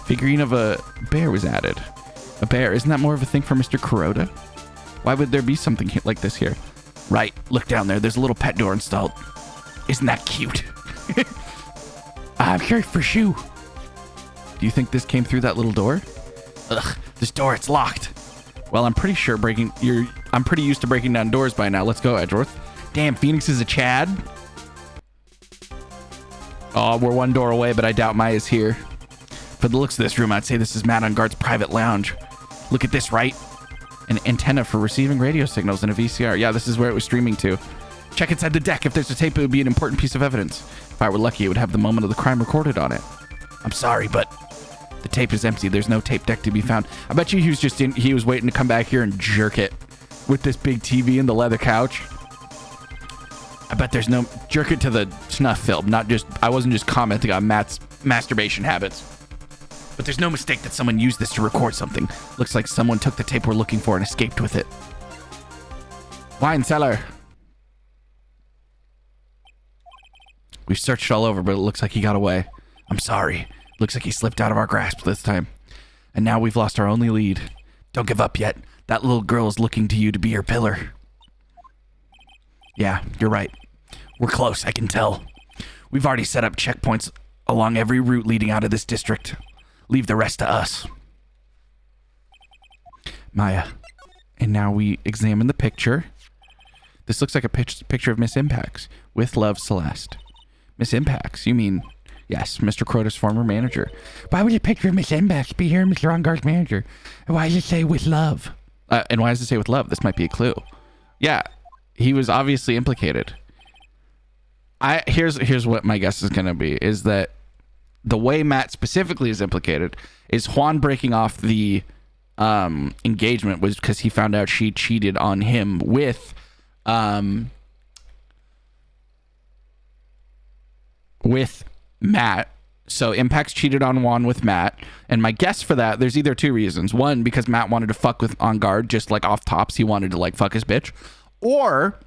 Figurine of a bear was added. A bear, isn't that more of a thing for Mr. Kuroda? Why would there be something like this here? Right, look down there. There's a little pet door installed. Isn't that cute? I'm sure for shoe. Do you think this came through that little door? Ugh, this door, it's locked. Well, I'm pretty sure I'm pretty used to breaking down doors by now. Let's go, Edgeworth. Damn, Phoenix is a Chad. Oh, we're one door away, but I doubt Maya's here. For the looks of this room, I'd say this is Matt on Guard's private lounge. Look at this, right? An antenna for receiving radio signals and a VCR. Yeah, this is where it was streaming to. Check inside the deck. If there's a tape, it would be an important piece of evidence. If I were lucky, it would have the moment of the crime recorded on it. I'm sorry, but the tape is empty. There's no tape deck to be found. I bet you he was waiting to come back here and jerk it with this big TV and the leather couch. I bet there's no jerk it to the snuff film. I wasn't just commenting on Matt's masturbation habits. But there's no mistake that someone used this to record something. Looks like someone took the tape we're looking for and escaped with it. Wine cellar. We've searched all over, but it looks like he got away. I'm sorry. Looks like he slipped out of our grasp this time. And now we've lost our only lead. Don't give up yet. That little girl is looking to you to be her pillar. Yeah, you're right. We're close, I can tell. We've already set up checkpoints along every route leading out of this district. Leave the rest to us. Maya. And now we examine the picture. This looks like a picture of Miss Impax. With love, Celeste. Miss Impax, you mean... Yes, Mr. Crota's former manager. Why would a picture of Miss Impax be here, Mr. Onguard's manager? And why does it say with love? And why does it say with love? This might be a clue. Yeah, he was obviously implicated. Here's what my guess is going to be, is that the way Matt specifically is implicated is Juan breaking off the engagement was because he found out she cheated on him with Matt. So Impax cheated on Juan with Matt. And my guess for that, there's either two reasons. One, because Matt wanted to fuck with On Guard, just like off tops. He wanted to like fuck his bitch. Or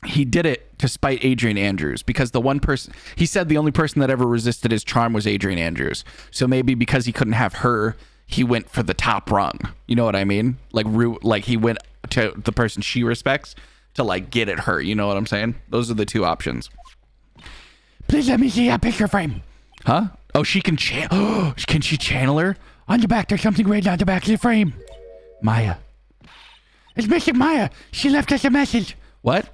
he did it to spite Adrian Andrews, because the one person, he said the only person that ever resisted his charm was Adrian Andrews. So maybe because he couldn't have her, he went for the top rung. You know what I mean? Like he went to the person she respects to like get at her. You know what I'm saying? Those are the two options. Please let me see that picture frame. Huh? Oh, she can channel. Can she channel her? On the back, there's something written on the back of the frame. Maya. It's missing Maya. She left us a message. What?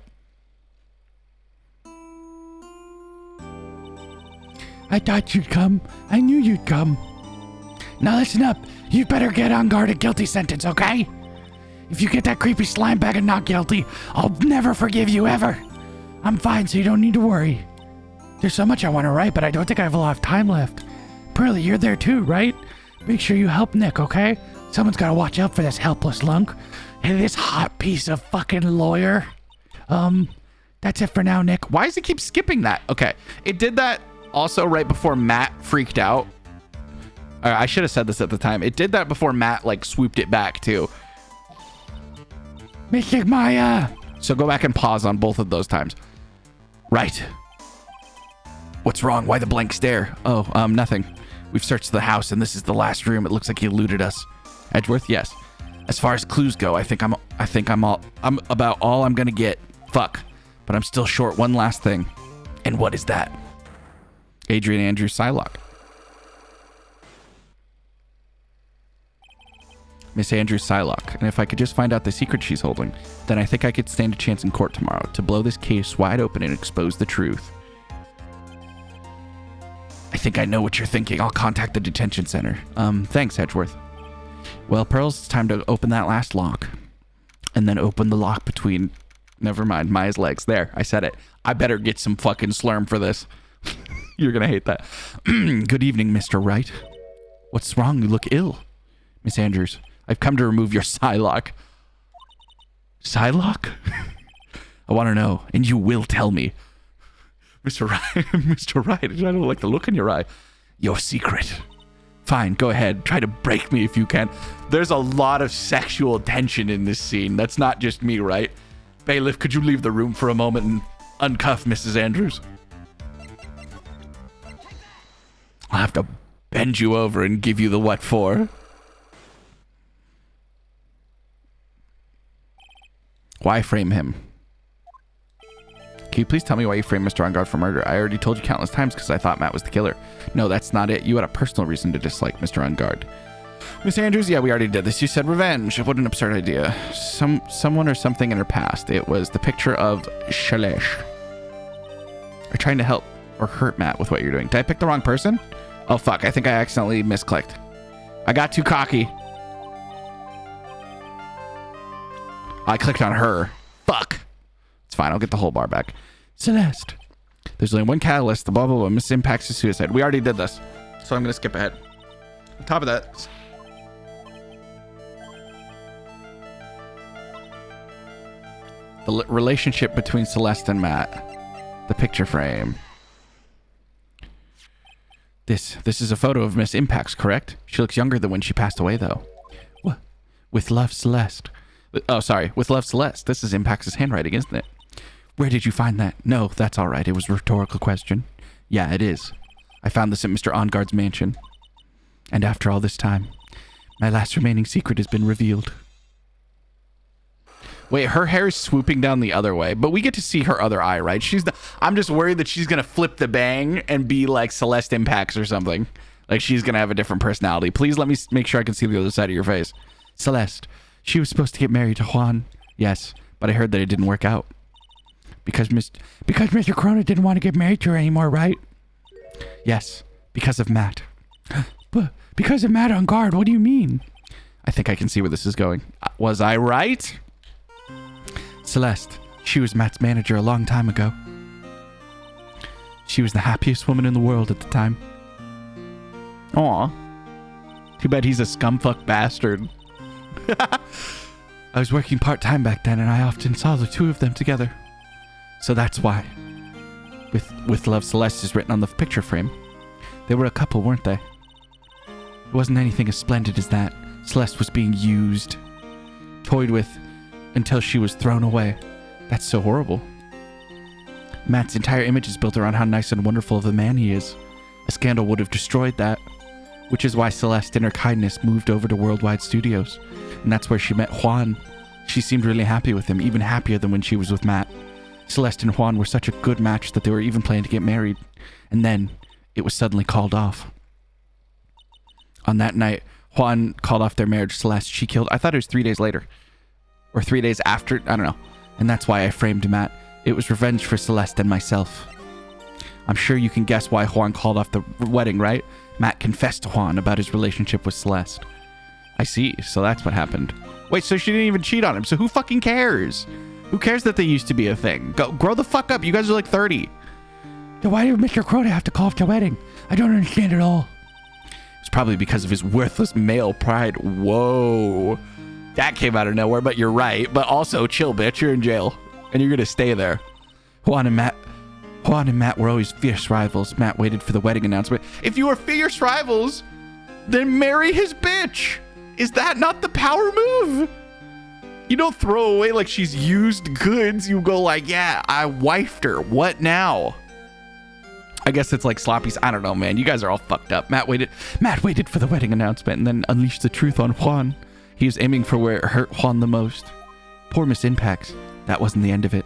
I thought you'd come. I knew you'd come. Now listen up. You better get On Guard a guilty sentence, okay? If you get that creepy slime bag and not guilty, I'll never forgive you ever. I'm fine, so you don't need to worry. There's so much I want to write, but I don't think I have a lot of time left. Pearly, you're there too, right? Make sure you help Nick, okay? Someone's got to watch out for this helpless lunk. And this hot piece of fucking lawyer. That's it for now, Nick. Why does it keep skipping that? Okay. It did that also right before Matt freaked out. I should have said this at the time. It did that before Matt like swooped it back too. Missing Maya. So go back and pause on both of those times. Right. What's wrong? Why the blank stare? Oh, nothing. We've searched the house and this is the last room. It looks like he eluded us. Edgeworth, yes. As far as clues go, I think I'm about all I'm gonna get. Fuck. But I'm still short one last thing. And what is that? Adrian Andrews Psylocke. Miss Andrews Psylocke. And if I could just find out the secret she's holding, then I think I could stand a chance in court tomorrow to blow this case wide open and expose the truth. I think I know what you're thinking. I'll contact the detention center. Thanks, Edgeworth. Well, Pearls, it's time to open that last lock. And then open the lock between... Never mind, Maya's legs. There, I said it. I better get some fucking slurm for this. You're gonna hate that. Good evening, Mr. Wright. What's wrong? You look ill. Miss Andrews, I've come to remove your Psylocke. Psylocke? I want to know, and you will tell me. Mr. Wright, Mr. Wright, I don't like the look in your eye. Your secret. Fine, go ahead. Try to break me if you can. There's a lot of sexual tension in this scene. That's not just me, right? Bailiff, could you leave the room for a moment and Uncuff Mrs. Andrews. I'll have to bend you over and give you the what for. Why frame him? Can you please tell me why you framed Mr. Engard for murder? I already told you countless times because I thought Matt was the killer. No, that's not it. You had a personal reason to dislike Mr. Engard. Miss Andrews, yeah, we already did this. You said revenge. What an absurd idea. Someone or something in her past. It was the picture of Shalesh. Are trying to help or hurt Matt with what you're doing. Did I pick the wrong person? Oh, fuck. I think I accidentally misclicked. I got too cocky. I clicked on her. Fuck. It's fine. I'll get the whole bar back. Celeste. There's only one catalyst. The blah, blah, blah. Misimpacts to suicide. We already did this. So I'm going to skip ahead. On top of that... the relationship between Celeste and Matt. The picture frame. This is a photo of Miss Impacts, correct? She looks younger than when she passed away, though. What? With love, Celeste. Oh, sorry. With love, Celeste. This is Impacts' handwriting, isn't it? Where did you find that? No, that's all right. It was a rhetorical question. Yeah, it is. I found this at Mr. Engard's mansion. And after all this time, my last remaining secret has been revealed. Wait, her hair is swooping down the other way, but we get to see her other eye, right? I'm just worried that she's going to flip the bang and be like Celeste Impacts or something. Like she's going to have a different personality. Please let me make sure I can see the other side of your face. Celeste, she was supposed to get married to Juan. Yes, but I heard that it didn't work out. Because Mr. Corona didn't want to get married to her anymore, right? Yes, because of Matt. But because of Matt Engard, what do you mean? I think I can see where this is going. Was I right? Celeste, she was Matt's manager a long time ago. She was the happiest woman in the world at the time. Aw. Too bad he's a scumfuck bastard. I was working part-time back then, and I often saw the two of them together. So that's why. With love, Celeste is written on the picture frame. They were a couple, weren't they? It wasn't anything as splendid as that. Celeste was being used, toyed with, until she was thrown away. That's so horrible. Matt's entire image is built around how nice and wonderful of a man he is. A scandal would have destroyed that, which is why Celeste, in her kindness, moved over to Worldwide Studios. And that's where she met Juan. She seemed really happy with him, even happier than when she was with Matt. Celeste and Juan were such a good match that they were even planning to get married. And then, it was suddenly called off. On that night, Juan called off their marriage. Celeste, she killed... I thought it was 3 days later. Or 3 days after, I don't know. And that's why I framed Matt. It was revenge for Celeste and myself. I'm sure you can guess why Juan called off the wedding, right? Matt confessed to Juan about his relationship with Celeste. I see, so that's what happened. Wait, so she didn't even cheat on him, so who fucking cares? Who cares that they used to be a thing? Go, grow the fuck up, you guys are like 30. Then why did Mr. Crota have to call off the wedding? I don't understand at all. It's probably because of his worthless male pride. Whoa. That came out of nowhere, but you're right. But also, chill, bitch. You're in jail. And you're going to stay there. Juan and Matt were always fierce rivals. Matt waited for the wedding announcement. If you were fierce rivals, then marry his bitch. Is that not the power move? You don't throw away like she's used goods. You go like, yeah, I wifed her. What now? I guess it's like sloppies. I don't know, man. You guys are all fucked up. Matt waited for the wedding announcement and then unleashed the truth on Juan. He was aiming for where it hurt Juan the most. Poor Miss Impacts. That wasn't the end of it.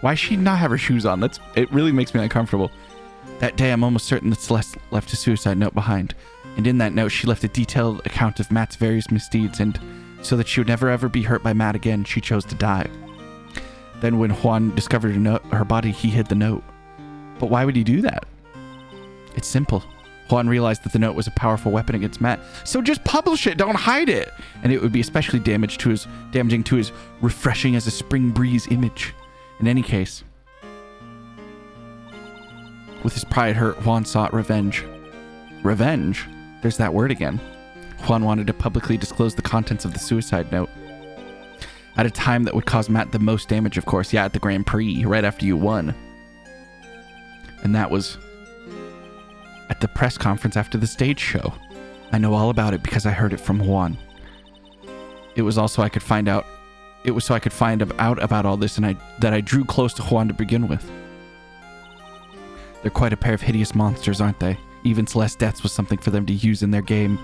Why does she not have her shoes on? It really makes me uncomfortable. That day, I'm almost certain that Celeste left a suicide note behind. And in that note, she left a detailed account of Matt's various misdeeds. And so that she would never ever be hurt by Matt again, she chose to die. Then when Juan discovered her body, he hid the note. But why would he do that? It's simple. Juan realized that the note was a powerful weapon against Matt. So just publish it. Don't hide it. And it would be especially damaging to his refreshing as a spring breeze image. In any case, with his pride hurt, Juan sought revenge. Revenge? There's that word again. Juan wanted to publicly disclose the contents of the suicide note. At a time that would cause Matt the most damage, of course. Yeah, at the Grand Prix, right after you won. And that was at the press conference after the stage show. I know all about it because I heard it from Juan. It was also it was so I could find out about all this, and that I drew close to Juan to begin with. They're quite a pair of hideous monsters, aren't they? Even Celeste's death was something for them to use in their game.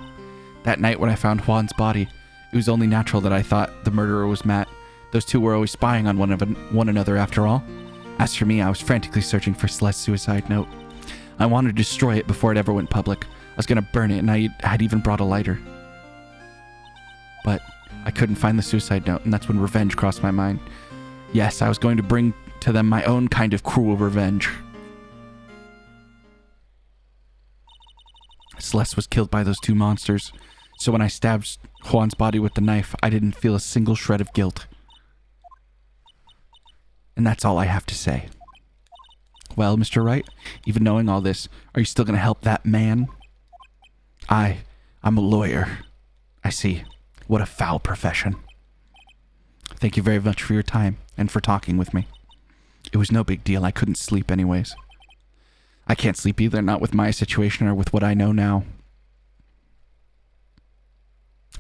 That night when I found Juan's body, it was only natural that I thought the murderer was Matt. Those two were always spying on one another after all. As for me, I was frantically searching for Celeste's suicide note. I wanted to destroy it before it ever went public. I was going to burn it, and I had even brought a lighter. But I couldn't find the suicide note, and that's when revenge crossed my mind. Yes, I was going to bring to them my own kind of cruel revenge. Celeste was killed by those two monsters, so when I stabbed Juan's body with the knife, I didn't feel a single shred of guilt. And that's all I have to say. Well, Mr. Wright, even knowing all this, are you still going to help that man? I'm a lawyer. I see. What a foul profession. Thank you very much for your time and for talking with me. It was no big deal. I couldn't sleep anyways. I can't sleep either, not with my situation or with what I know now.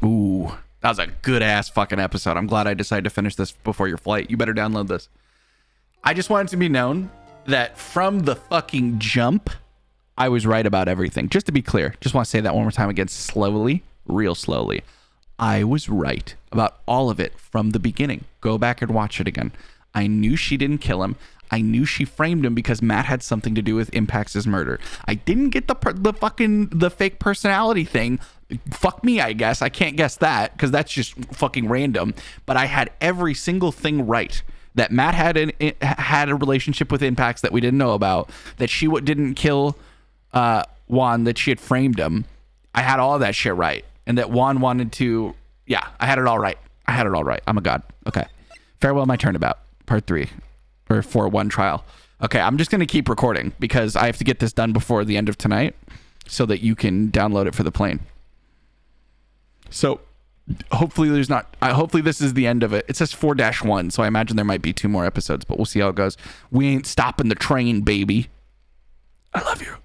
Ooh, that was a good-ass fucking episode. I'm glad I decided to finish this before your flight. You better download this. I just want it to be known that from the fucking jump, I was right about everything. Just to be clear, just want to say that one more time again, slowly, real slowly. I was right about all of it from the beginning. Go back and watch it again. I knew she didn't kill him. I knew she framed him because Matt had something to do with Impax's murder. I didn't get the fake personality thing. Fuck me, I guess. I can't guess that because that's just fucking random. But I had every single thing right. That Matt had a relationship with Impax that we didn't know about. That she didn't kill Juan. That she had framed him. I had all that shit right. And that Juan wanted to... Yeah, I had it all right. I'm a god. Okay. Farewell, my turnabout. Part 3. Or 4-1 trial. Okay, I'm just going to keep recording because I have to get this done before the end of tonight so that you can download it for the plane. So hopefully hopefully this is the end of it. It says 4-1, so I imagine there might be 2 more episodes, but we'll see how it goes. We ain't stopping the train, baby. I love you.